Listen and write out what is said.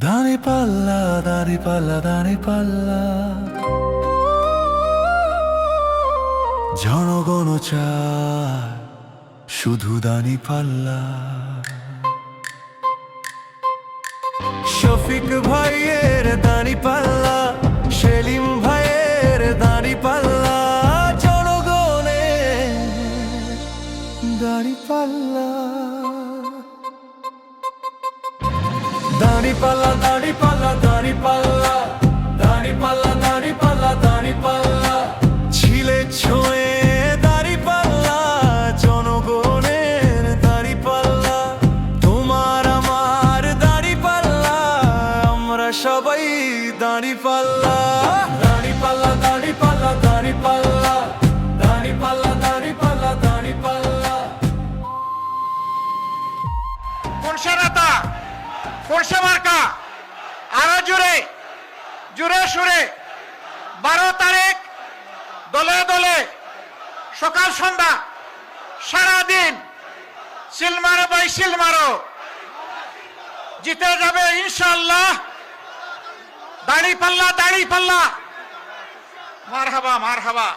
দাঁড়ি পাল্লা দাঁড়ি পাল্লা দাঁড়ি পাল্লা, জনগণ চায় শুধু দাঁড়ি পাল্লা। শফিক ভাইয়ের দাঁড়ি পাল্লা, সেলিম ভাইয়ের দাঁড়ি পাল্লা, জনগণের দাঁড়ি পাল্লা। দাঁড়ি পাল্লা দাঁড়ি পাল্লা দাঁড়ি পাল্লা, দাঁড়ি পাল্লা দাঁড়ি পাল্লা দাঁড়ি পাল্লা, ছিলে ছোঁয়ে দাঁড়ি পাল্লা, জনগণের দাঁড়ি পাল্লা। তোমার আমার দাঁড়ি পাল্লা, আমরা সবাই দাঁড়ি পাল্লা। দাঁড়ি পাল্লা দাঁড়ি পাল্লা দাঁড়ি পাল্লা, দাঁড়ি পাল্লা দাঁড়ি পাল্লা দাঁড়ি পাল্লা। কোন সেনাতা, কোন মার্কা, আরো জুড়ে জুড়ে সুরে 12 তারিখ দলে দলে সকাল সন্ধ্যা সারাদিন সিল মারো ভাই সিল মারো, জিতে যাবে ইনশাআল্লাহ। দাঁড়ি পাল্লা মারহাবা মারহাবা।